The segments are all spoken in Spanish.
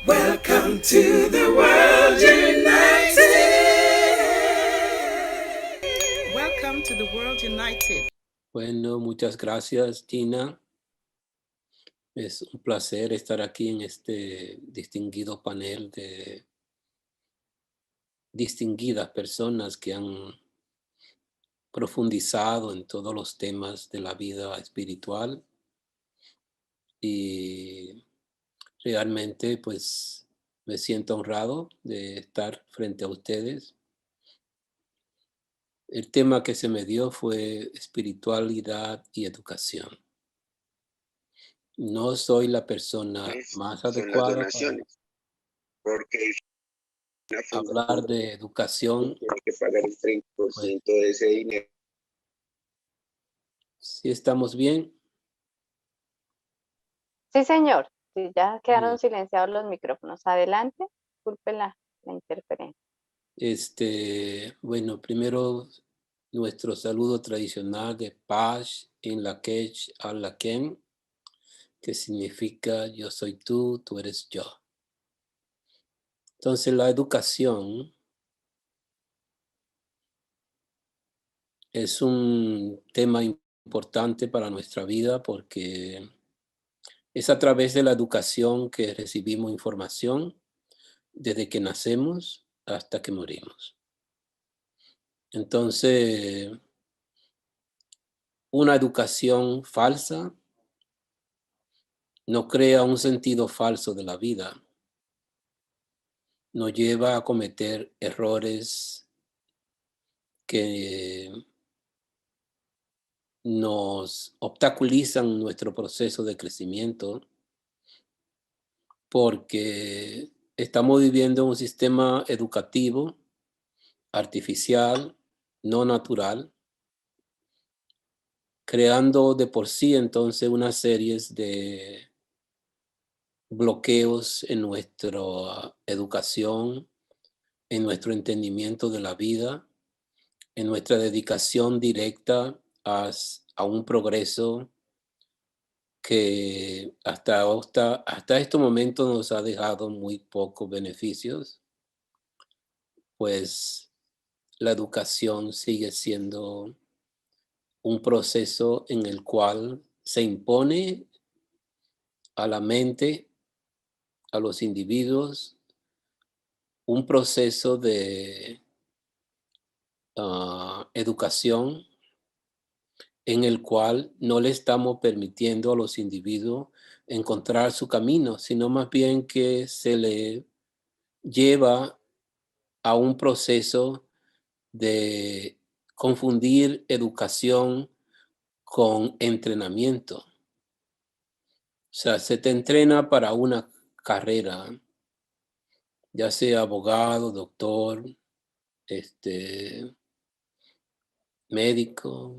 Welcome to the World United. Welcome to the World United. Bueno, muchas gracias, Gina. Es un placer estar aquí en este distinguido panel de distinguidas personas que han profundizado en todos los temas de la vida espiritual y realmente pues me siento honrado de estar frente a ustedes. El tema que se me dio fue espiritualidad y educación. No soy la persona más adecuada para porque hablar de educación. tiene que pagar el 30% Pues, de ese dinero. ¿sí estamos bien? Sí, señor. Sí, ya quedaron Bien. silenciados los micrófonos. Adelante, disculpe la interferencia. Bueno, primero nuestro saludo tradicional de paz en la Quech al Laken, que significa yo soy tú, tú eres yo. Entonces la educación es un tema importante para nuestra vida porque es a través de la educación que recibimos información desde que nacemos hasta que morimos. Entonces, una educación falsa nos crea un sentido falso de la vida, nos lleva a cometer errores que nos obstaculizan nuestro proceso de crecimiento porque estamos viviendo un sistema educativo artificial, no natural, creando de por sí entonces una serie de bloqueos en nuestra educación, en nuestro entendimiento de la vida, en nuestra dedicación directa a un progreso que hasta este momento nos ha dejado muy pocos beneficios, pues la educación sigue siendo un proceso en el cual se impone a la mente, a los individuos, un proceso de educación en el cual no le estamos permitiendo a los individuos encontrar su camino, sino más bien que se le lleva a un proceso de confundir educación con entrenamiento. O sea, se te entrena para una carrera, ya sea abogado, doctor, médico,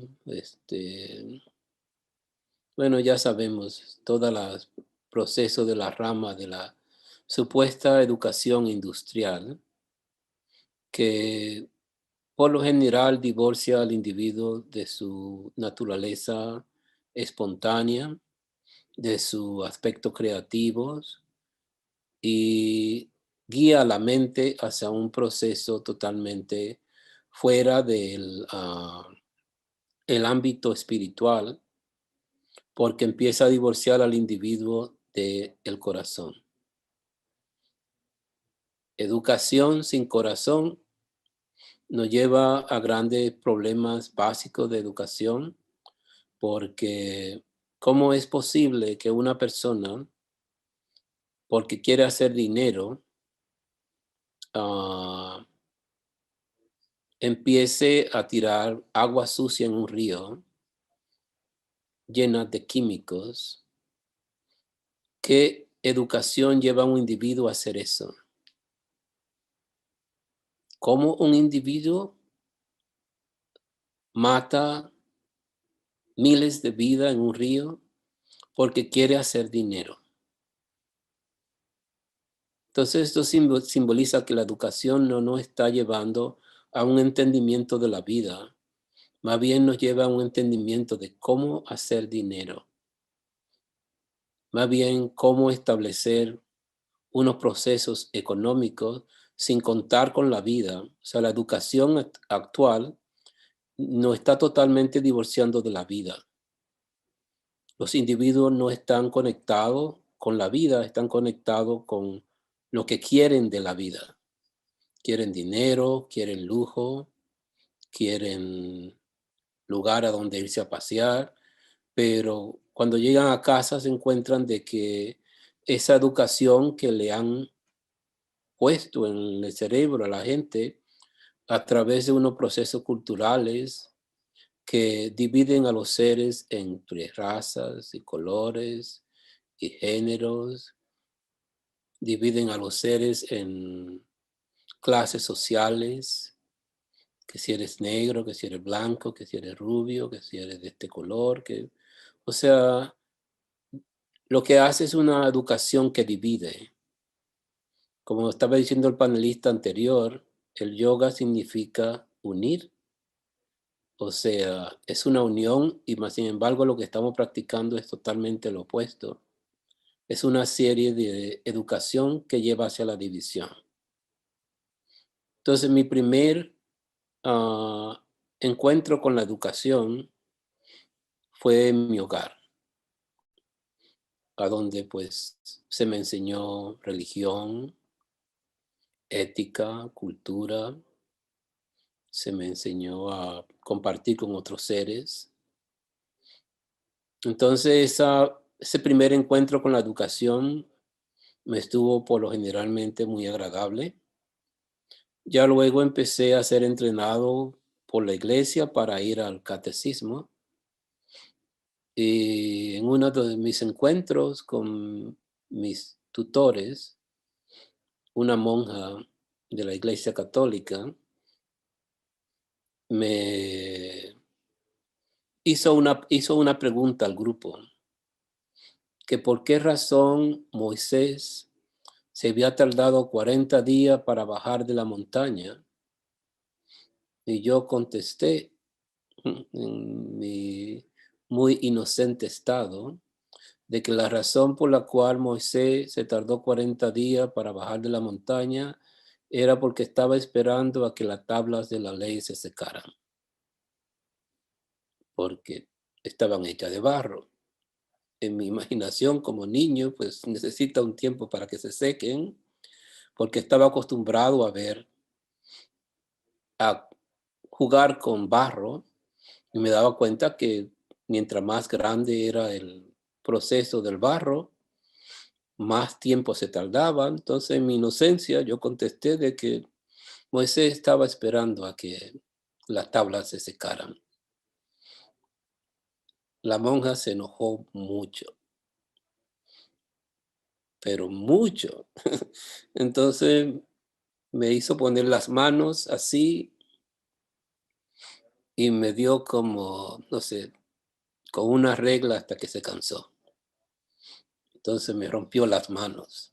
bueno, ya sabemos todo el proceso de la rama de la supuesta educación industrial que por lo general divorcia al individuo de su naturaleza espontánea, de su aspecto creativo y guía a la mente hacia un proceso totalmente fuera del el ámbito espiritual, porque empieza a divorciar al individuo del corazón. Educación sin corazón nos lleva a grandes problemas básicos de educación, porque ¿cómo es posible que una persona, porque quiere hacer dinero, empiece a tirar agua sucia en un río llena de químicos? ¿Qué educación lleva a un individuo a hacer eso? ¿Cómo un individuo mata miles de vidas en un río porque quiere hacer dinero? Entonces esto simboliza que la educación no nos está llevando a un entendimiento de la vida, más bien nos lleva a un entendimiento de cómo hacer dinero, más bien cómo establecer unos procesos económicos sin contar con la vida. O sea, la educación actual no está totalmente divorciando de la vida. Los individuos no están conectados con la vida, están conectados con lo que quieren de la vida. Quieren dinero, quieren lujo, quieren lugar a donde irse a pasear, pero cuando llegan a casa se encuentran de que esa educación que le han puesto en el cerebro a la gente a través de unos procesos culturales que dividen a los seres entre razas y colores y géneros, dividen a los seres en clases sociales, que si eres negro, que si eres blanco, que si eres rubio, que si eres de este color, o sea, lo que hace es una educación que divide. Como estaba diciendo el panelista anterior, el yoga significa unir. O sea, es una unión y más sin embargo lo que estamos practicando es totalmente lo opuesto. Es una serie de educación que lleva hacia la división. Entonces mi primer encuentro con la educación fue en mi hogar, a donde pues se me enseñó religión, ética, cultura, se me enseñó a compartir con otros seres. Entonces ese primer encuentro con la educación me estuvo por lo generalmente muy agradable. Ya luego empecé a ser entrenado por la iglesia para ir al catecismo. Y en uno de mis encuentros con mis tutores, una monja de la iglesia católica me hizo una pregunta al grupo, que por qué razón Moisés se había tardado 40 días para bajar de la montaña. Y yo contesté en mi muy inocente estado de que la razón por la cual Moisés se tardó 40 días para bajar de la montaña era porque estaba esperando a que las tablas de la ley se secaran, porque estaban hechas de barro. En mi imaginación como niño, pues necesita un tiempo para que se sequen, porque estaba acostumbrado a jugar con barro y me daba cuenta que mientras más grande era el proceso del barro, más tiempo se tardaba. Entonces, en mi inocencia, yo contesté de que Moisés estaba esperando a que las tablas se secaran. La monja se enojó mucho, pero mucho. Entonces, me hizo poner las manos así y me dio como, no sé, con una regla hasta que se cansó. Entonces me rompió las manos.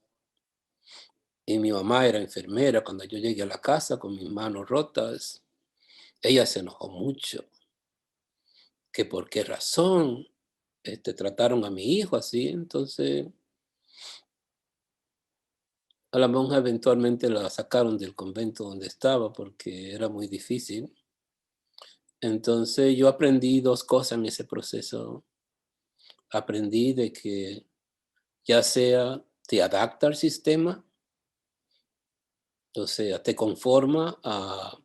Y mi mamá era enfermera. Cuando yo llegué a la casa con mis manos rotas, ella se enojó mucho. Que por qué razón trataron a mi hijo así. Entonces, a la monja eventualmente la sacaron del convento donde estaba porque era muy difícil. Entonces, yo aprendí dos cosas en ese proceso. Aprendí de que ya sea te adapta al sistema, o sea, te conforma a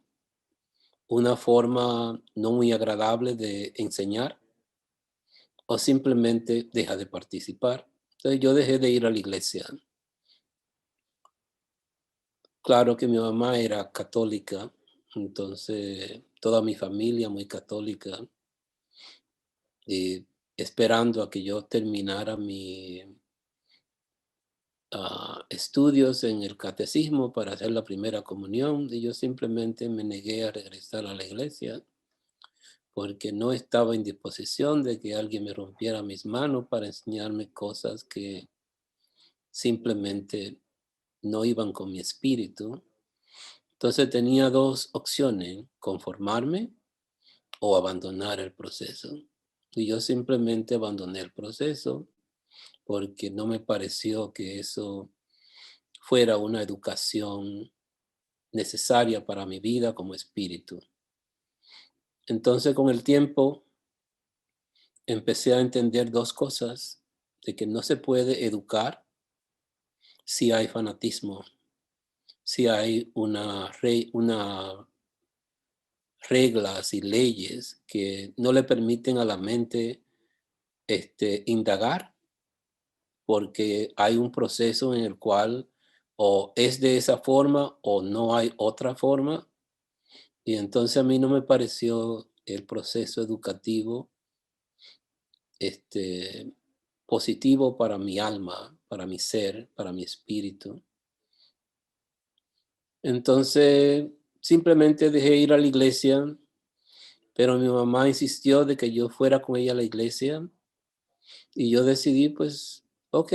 una forma no muy agradable de enseñar, o simplemente deja de participar. Entonces yo dejé de ir a la iglesia. Claro que mi mamá era católica, entonces toda mi familia muy católica, y esperando a que yo terminara mi estudios en el catecismo para hacer la primera comunión, y yo simplemente me negué a regresar a la iglesia porque no estaba en disposición de que alguien me rompiera mis manos para enseñarme cosas que simplemente no iban con mi espíritu. Entonces tenía dos opciones: conformarme o abandonar el proceso. Y yo simplemente abandoné el proceso porque no me pareció que eso fuera una educación necesaria para mi vida como espíritu. Entonces, con el tiempo, empecé a entender dos cosas, de que no se puede educar si hay fanatismo, si hay reglas y leyes que no le permiten a la mente indagar, porque hay un proceso en el cual o es de esa forma o no hay otra forma. Y entonces a mí no me pareció el proceso educativo positivo para mi alma, para mi ser, para mi espíritu. Entonces simplemente dejé ir a la iglesia, pero mi mamá insistió de que yo fuera con ella a la iglesia y yo decidí, pues, ok,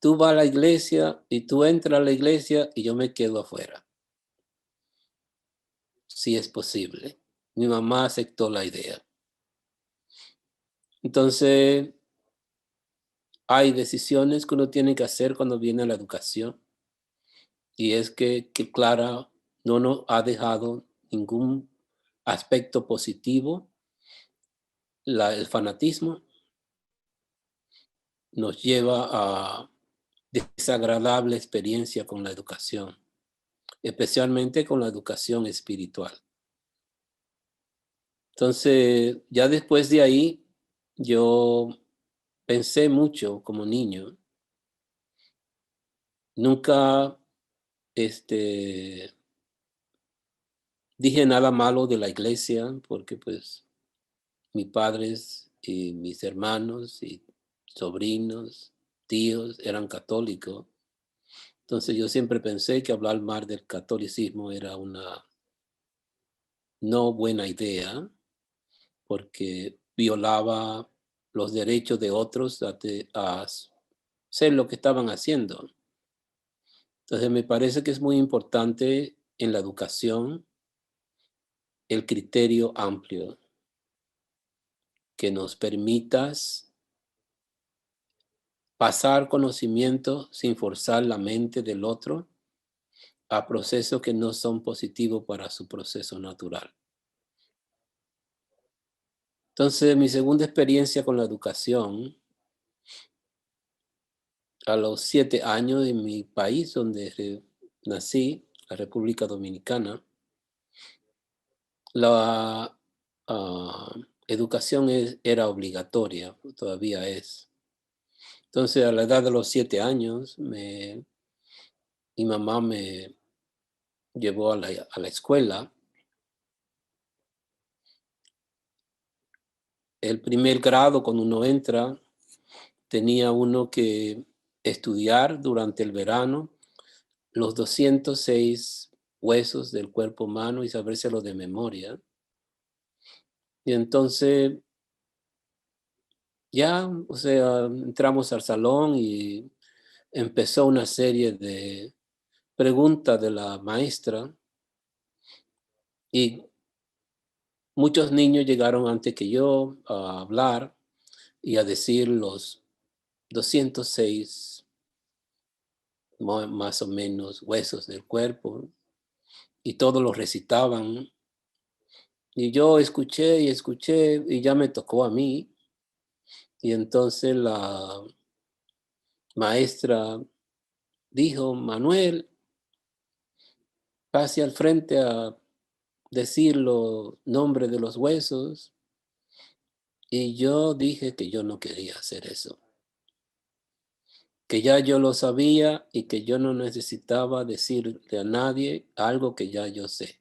tú vas a la iglesia y tú entras a la iglesia y yo me quedo afuera, si es posible. Mi mamá aceptó la idea. Entonces, hay decisiones que uno tiene que hacer cuando viene a la educación. Y es que Clara no nos ha dejado ningún aspecto positivo. El fanatismo nos lleva a desagradable experiencia con la educación, especialmente con la educación espiritual. Entonces, ya después de ahí, yo pensé mucho como niño. Nunca dije nada malo de la iglesia, porque pues mis padres y mis hermanos y sobrinos, tíos eran católicos. Entonces yo siempre pensé que hablar mal del catolicismo era una no buena idea, porque violaba los derechos de otros a hacer lo que estaban haciendo. Entonces me parece que es muy importante en la educación el criterio amplio, que nos permitas pasar conocimiento sin forzar la mente del otro a procesos que no son positivos para su proceso natural. Entonces, mi segunda experiencia con la educación, a los 7 años en mi país donde nací, la República Dominicana, la educación era obligatoria, todavía es. Entonces, a la edad de los 7 años, mi mamá me llevó a la escuela. El primer grado, cuando uno entra, tenía uno que estudiar durante el verano los 206 huesos del cuerpo humano y sabérselo de memoria. Y entonces ya, o sea, entramos al salón y empezó una serie de preguntas de la maestra y muchos niños llegaron antes que yo a hablar y a decir los 206 más o menos huesos del cuerpo y todos los recitaban. Y yo escuché y escuché y ya me tocó a mí. Y entonces la maestra dijo, Manuel, pase al frente a decir los nombres de los huesos. Y yo dije que yo no quería hacer eso, que ya yo lo sabía y que yo no necesitaba decirle a nadie algo que ya yo sé.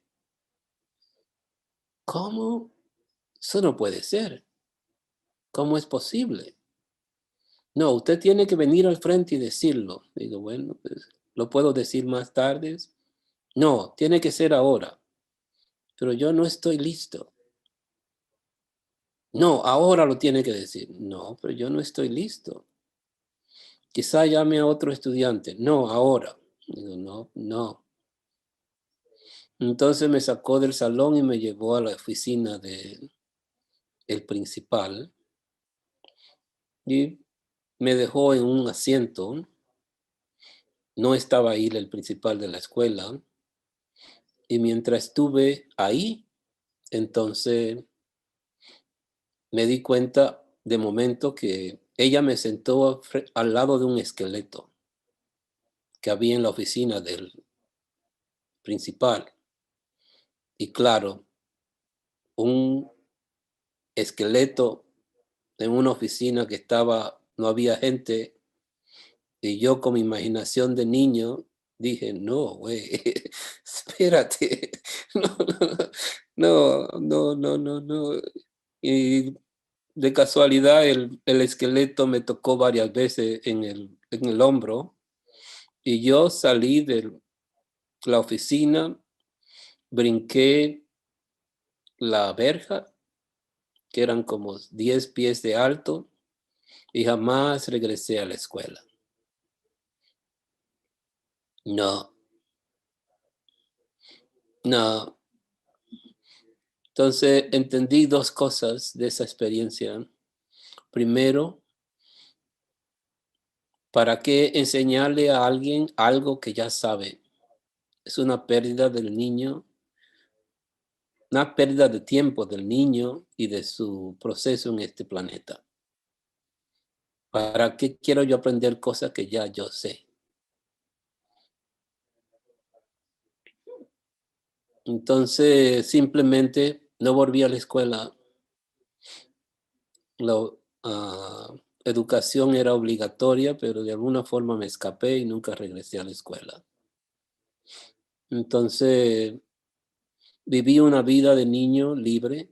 ¿Cómo? Eso no puede ser. ¿Cómo es posible? No, usted tiene que venir al frente y decirlo. Digo, bueno, pues, ¿lo puedo decir más tarde? No, tiene que ser ahora. Pero yo no estoy listo. No, ahora lo tiene que decir. No, pero yo no estoy listo. Quizá llame a otro estudiante. No, ahora. Digo, no, no. Entonces me sacó del salón y me llevó a la oficina del principal y me dejó en un asiento no estaba ahí el principal de la escuela. Y mientras estuve ahí, entonces me di cuenta de momento que ella me sentó al lado de un esqueleto que había en la oficina del principal. Y claro, un esqueleto en una oficina que no había gente, y yo con mi imaginación de niño dije, no, güey, espérate, no. Y de casualidad el esqueleto me tocó varias veces en el hombro, y yo salí de la oficina, brinqué la verja, que eran como 10 pies de alto, y jamás regresé a la escuela. No. Entonces entendí dos cosas de esa experiencia. Primero, ¿para qué enseñarle a alguien algo que ya sabe? Es una pérdida del niño, una pérdida de tiempo del niño y de su proceso en este planeta. ¿Para qué quiero yo aprender cosas que ya yo sé? Entonces, simplemente no volví a la escuela. La educación era obligatoria, pero de alguna forma me escapé y nunca regresé a la escuela. Entonces, viví una vida de niño libre,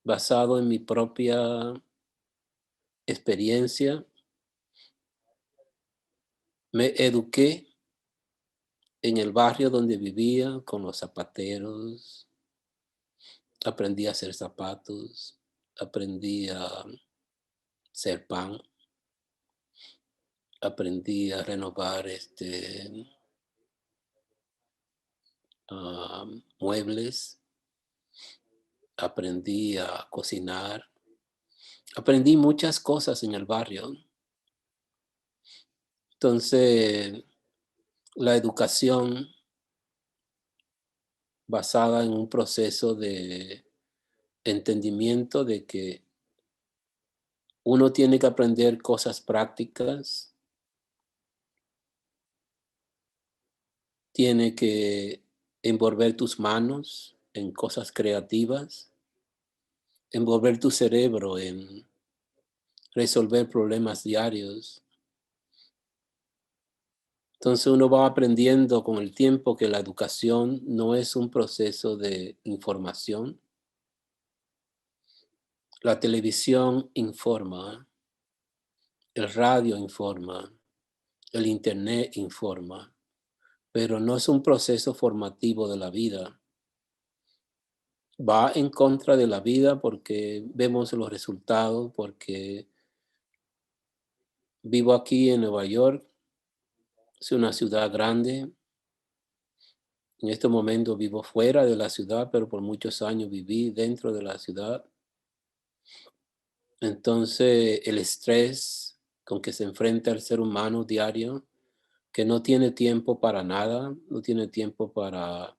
basado en mi propia experiencia. Me eduqué en el barrio donde vivía con los zapateros. Aprendí a hacer zapatos, aprendí a hacer pan, aprendí a renovar muebles, aprendí a cocinar, aprendí muchas cosas en el barrio. Entonces, la educación basada en un proceso de entendimiento de que uno tiene que aprender cosas prácticas, tiene que envolver tus manos en cosas creativas, envolver tu cerebro en resolver problemas diarios. Entonces uno va aprendiendo con el tiempo que la educación no es un proceso de información. La televisión informa, el radio informa, el internet informa, pero no es un proceso formativo de la vida. Va en contra de la vida porque vemos los resultados, porque vivo aquí en Nueva York, es una ciudad grande. En este momento vivo fuera de la ciudad, pero por muchos años viví dentro de la ciudad. Entonces, el estrés con que se enfrenta el ser humano diario, que no tiene tiempo para nada, no tiene tiempo para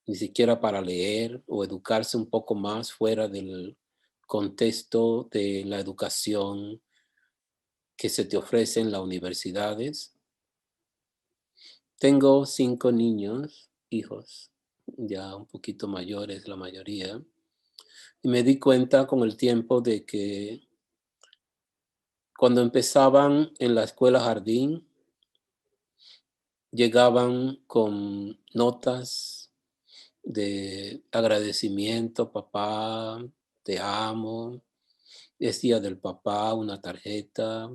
ni siquiera para leer o educarse un poco más fuera del contexto de la educación que se te ofrece en las universidades. Tengo 5 niños, hijos, ya un poquito mayores la mayoría, y me di cuenta con el tiempo de que cuando empezaban en la escuela jardín, llegaban con notas de agradecimiento: papá, te amo. Es día del papá, una tarjeta.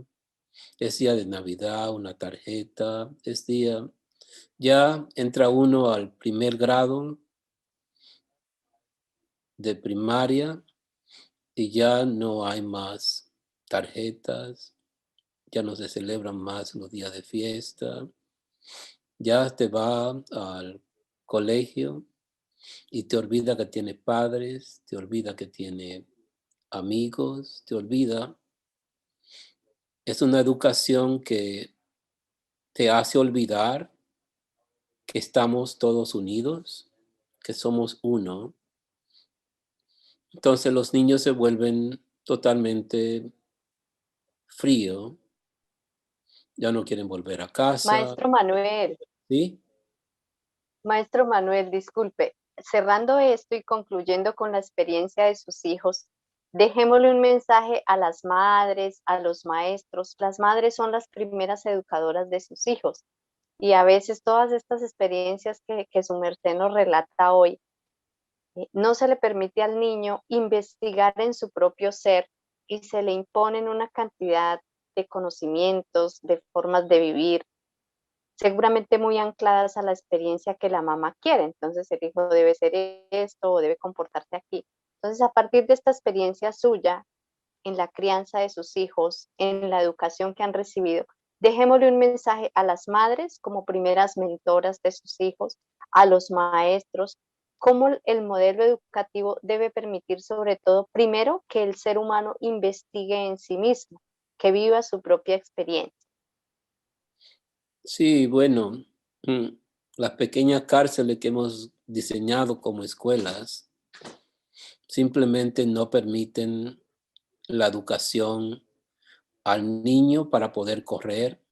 Es día de Navidad, una tarjeta. Es día. Ya entra uno al primer grado de primaria y ya no hay más tarjetas, ya no se celebran más los días de fiesta. Ya te va al colegio y te olvida que tiene padres, te olvida que tiene amigos, te olvida. Es una educación que te hace olvidar que estamos todos unidos, que somos uno. Entonces los niños se vuelven totalmente fríos, ya no quieren volver a casa, Maestro Manuel, ¿sí? Maestro Manuel, disculpe, cerrando esto y concluyendo con la experiencia de sus hijos, dejémosle un mensaje a las madres, a los maestros. Las madres son las primeras educadoras de sus hijos y a veces todas estas experiencias que su merced nos relata hoy, no se le permite al niño investigar en su propio ser y se le imponen una cantidad de conocimientos, de formas de vivir, seguramente muy ancladas a la experiencia que la mamá quiere. Entonces el hijo debe ser esto o debe comportarse aquí. Entonces a partir de esta experiencia suya en la crianza de sus hijos, en la educación que han recibido, dejémosle un mensaje a las madres como primeras mentoras de sus hijos, a los maestros, cómo el modelo educativo debe permitir sobre todo, primero, que el ser humano investigue en sí mismo, que viva su propia experiencia. Sí, bueno, mm, las pequeñas cárceles que hemos diseñado como escuelas simplemente no permiten la educación al niño para poder correr,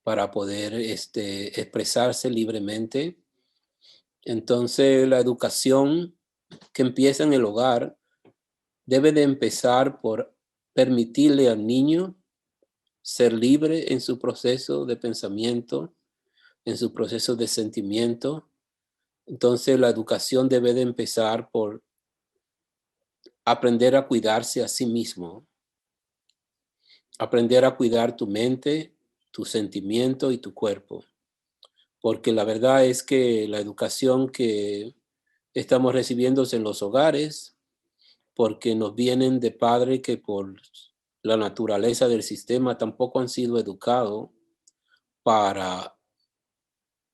para poder expresarse libremente. Entonces, la educación que empieza en el hogar debe de empezar por permitirle al niño ser libre en su proceso de pensamiento, en su proceso de sentimiento. Entonces, la educación debe de empezar por aprender a cuidarse a sí mismo, aprender a cuidar tu mente, tu sentimiento y tu cuerpo. Porque la verdad es que la educación que estamos recibiendo en los hogares, porque nos vienen de padres que por la naturaleza del sistema tampoco han sido educados para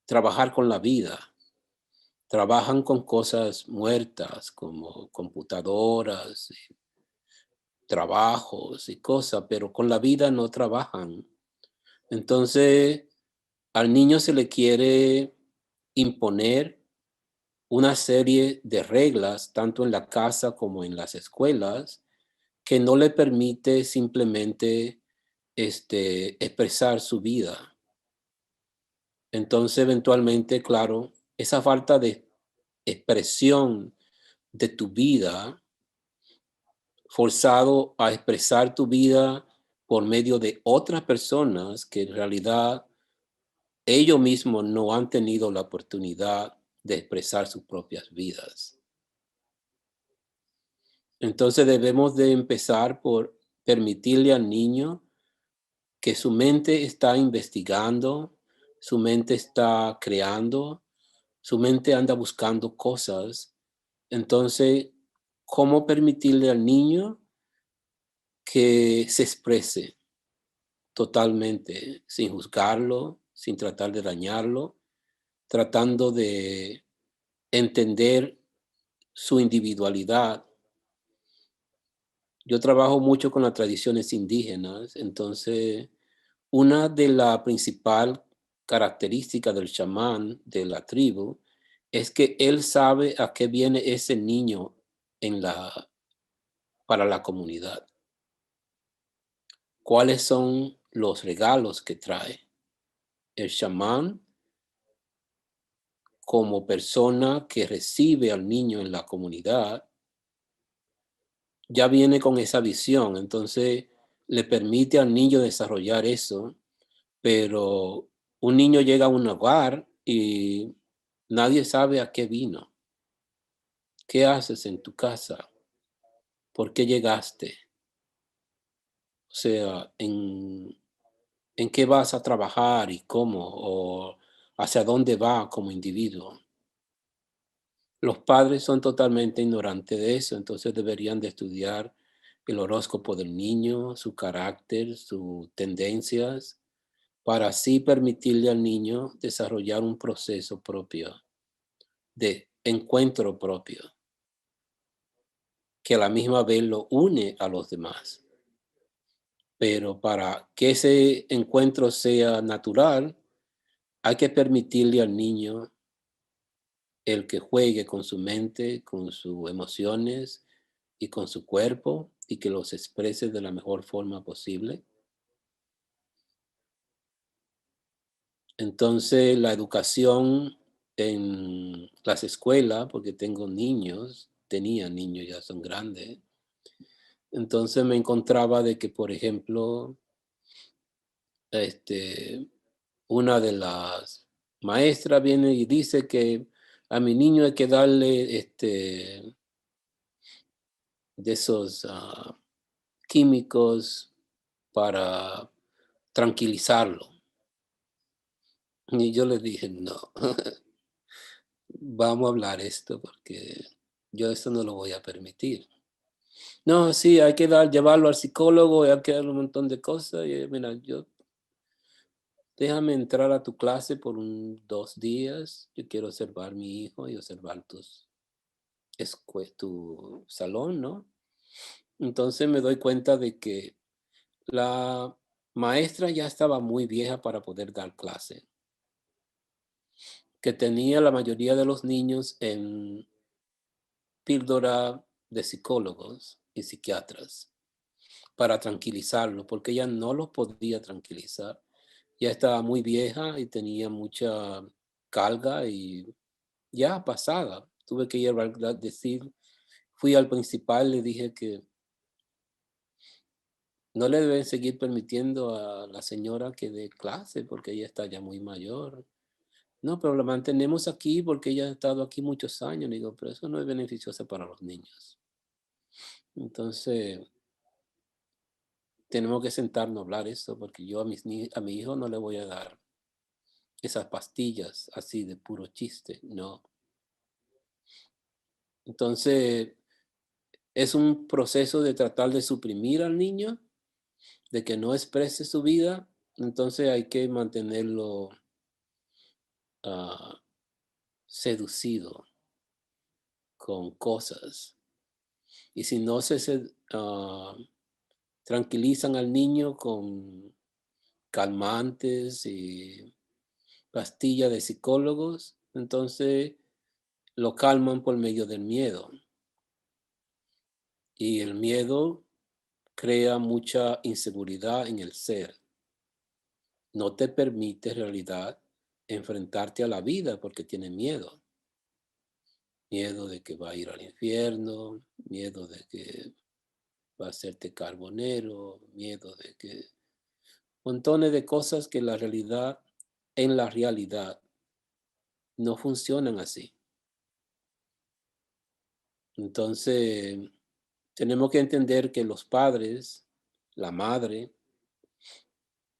trabajar con la vida. Trabajan con cosas muertas como computadoras, trabajos y cosas, pero con la vida no trabajan. Entonces, al niño se le quiere imponer una serie de reglas, tanto en la casa como en las escuelas, que no le permite simplemente expresar su vida. Entonces, eventualmente, claro, esa falta de expresión de tu vida, forzado a expresar tu vida por medio de otras personas que en realidad ellos mismos no han tenido la oportunidad de expresar sus propias vidas. Entonces debemos de empezar por permitirle al niño que su mente está investigando, su mente está creando, su mente anda buscando cosas. Entonces, ¿cómo permitirle al niño que se exprese totalmente, sin juzgarlo, sin tratar de dañarlo, tratando de entender su individualidad? Yo trabajo mucho con las tradiciones indígenas, entonces una de las principales características del chamán de la tribu es que él sabe a qué viene ese niño para la comunidad. ¿Cuáles son los regalos que trae? El chamán, como persona que recibe al niño en la comunidad, ya viene con esa visión, entonces le permite al niño desarrollar eso, pero un niño llega a un hogar y nadie sabe a qué vino. ¿Qué haces en tu casa? ¿Por qué llegaste? O sea, ¿en qué vas a trabajar y cómo? ¿O hacia dónde va como individuo? Los padres son totalmente ignorantes de eso, entonces deberían de estudiar el horóscopo del niño, su carácter, sus tendencias, para así permitirle al niño desarrollar un proceso propio de encuentro propio, que a la misma vez lo une a los demás. Pero para que ese encuentro sea natural, hay que permitirle al niño el que juegue con su mente, con sus emociones y con su cuerpo y que los exprese de la mejor forma posible. Entonces, la educación en las escuelas, porque tengo niños, tenía niños, ya son grandes. Entonces me encontraba de que, por ejemplo, una de las maestras viene y dice que a mi niño hay que darle de esos químicos para tranquilizarlo. Y yo le dije, no, vamos a hablar esto porque yo esto no lo voy a permitir. No, sí, hay que llevarlo al psicólogo, hay que darle un montón de cosas. Y mira, déjame entrar a tu clase por 2 días. Yo quiero observar a mi hijo y observar tu salón, ¿no? Entonces me doy cuenta de que la maestra ya estaba muy vieja para poder dar clase, que tenía la mayoría de los niños en píldora de psicólogos y psiquiatras para tranquilizarlos, porque ella no los podía tranquilizar. Ya estaba muy vieja y tenía mucha carga y ya pasada. Tuve que ir a decir, fui al principal, le dije que no le deben seguir permitiendo a la señora que dé clase porque ella está ya muy mayor. No, pero la mantenemos aquí porque ella ha estado aquí muchos años. Le digo, pero eso no es beneficioso para los niños. Entonces, tenemos que sentarnos a hablar esto porque yo a mi hijo no le voy a dar esas pastillas así de puro chiste, no. Entonces, es un proceso de tratar de suprimir al niño, de que no exprese su vida, entonces hay que mantenerlo ah, seducido con cosas. Y si no tranquilizan al niño con calmantes y pastillas de psicólogos, entonces lo calman por medio del miedo. Y el miedo crea mucha inseguridad en el ser. No te permite en realidad enfrentarte a la vida porque tiene miedo. Miedo de que va a ir al infierno, miedo de que va a hacerte carbonero, miedo de que montones de cosas que en la realidad no funcionan así. Entonces, tenemos que entender que los padres, la madre,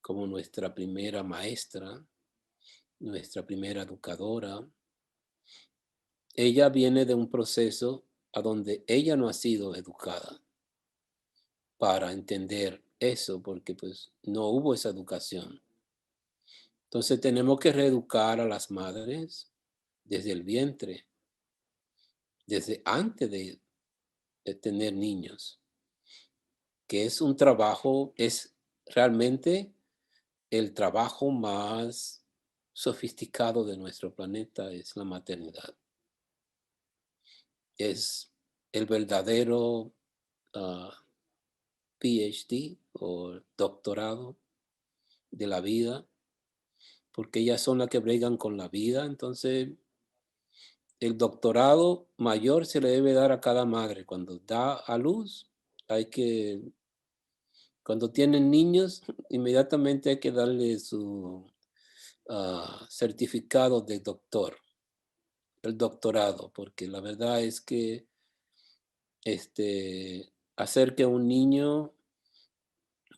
como nuestra primera maestra, nuestra primera educadora, ella viene de un proceso a donde ella no ha sido educada para entender eso, porque pues no hubo esa educación. Entonces tenemos que reeducar a las madres desde el vientre, desde antes de tener niños, que es un trabajo, es realmente el trabajo más sofisticado de nuestro planeta, es la maternidad. Es el verdadero PhD o doctorado de la vida, porque ellas son las que bregan con la vida. Entonces, el doctorado mayor se le debe dar a cada madre. Cuando da a luz, cuando tienen niños, inmediatamente hay que darle su certificado de doctor, el doctorado, porque la verdad es que hacer que un niño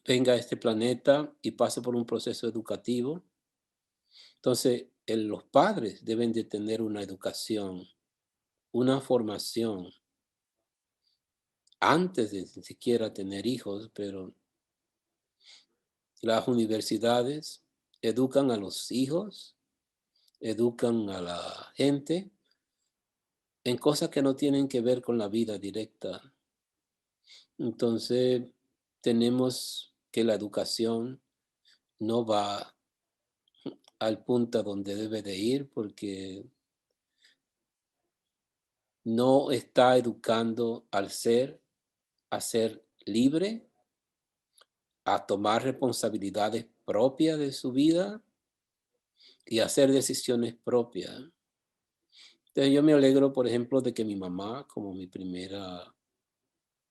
venga a este planeta y pase por un proceso educativo. Entonces, los padres deben de tener una educación, una formación antes de ni siquiera tener hijos, pero las universidades educan a los hijos, educan a la gente en cosas que no tienen que ver con la vida directa. Entonces, tenemos que la educación no va al punto donde debe de ir porque no está educando al ser a ser libre, a tomar responsabilidades propias de su vida y hacer decisiones propias. Entonces yo me alegro, por ejemplo, de que mi mamá, como mi primera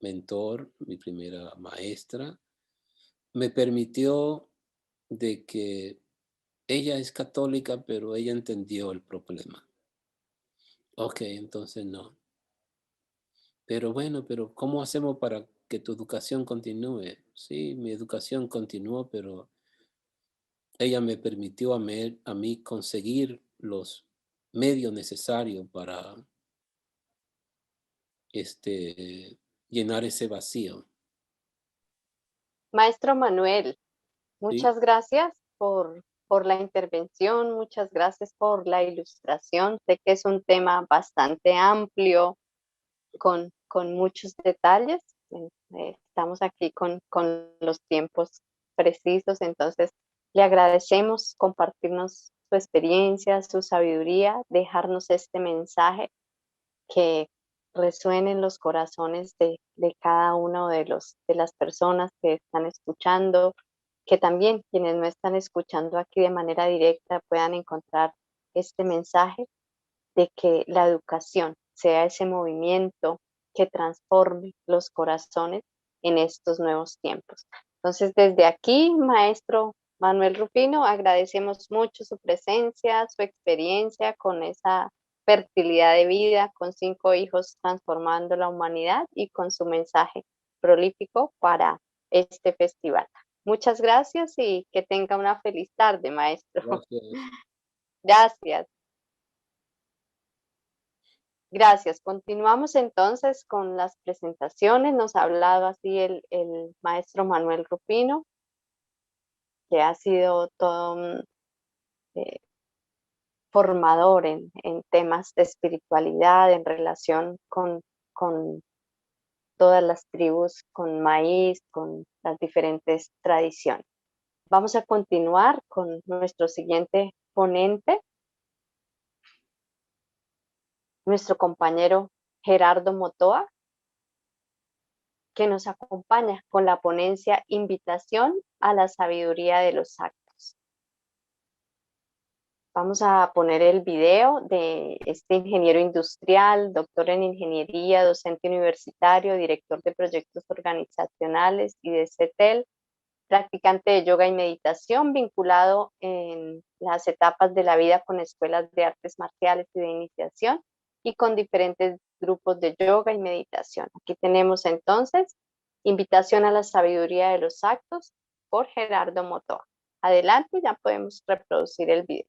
mentor, mi primera maestra, me permitió de que ella es católica, pero ella entendió el problema. Ok, entonces no. Pero bueno, pero ¿cómo hacemos para que tu educación continúe? Sí, mi educación continuó, pero ella me permitió a mí conseguir los medios necesarios para llenar ese vacío. Maestro Manuel, ¿Sí? muchas gracias por la intervención, muchas gracias por la ilustración. Sé que es un tema bastante amplio, con muchos detalles. Estamos aquí con los tiempos precisos, entonces le agradecemos compartirnos su experiencia, su sabiduría, dejarnos este mensaje que resuene en los corazones de cada uno de las personas que están escuchando, que también quienes no están escuchando aquí de manera directa puedan encontrar este mensaje de que la educación sea ese movimiento que transforme los corazones en estos nuevos tiempos. Entonces, desde aquí, maestro Manuel Rufino, agradecemos mucho su presencia, su experiencia con esa fertilidad de vida, con 5 hijos transformando la humanidad y con su mensaje prolífico para este festival. Muchas gracias y que tenga una feliz tarde, maestro. Gracias. Gracias. Gracias. Continuamos entonces con las presentaciones. Nos ha hablado así el maestro Manuel Rufino, que ha sido todo un formador en temas de espiritualidad, en relación con todas las tribus, con maíz, con las diferentes tradiciones. Vamos a continuar con nuestro siguiente ponente, nuestro compañero Gerardo Motoa, que nos acompaña con la ponencia Invitación a la Sabiduría de los Actos. Vamos a poner el video de este ingeniero industrial, doctor en ingeniería, docente universitario, director de proyectos organizacionales y de CETEL, practicante de yoga y meditación, vinculado en las etapas de la vida con escuelas de artes marciales y de iniciación y con diferentes grupos de yoga y meditación. Aquí tenemos entonces Invitación a la Sabiduría de los Actos por Gerardo Motoa. Adelante, ya podemos reproducir el video.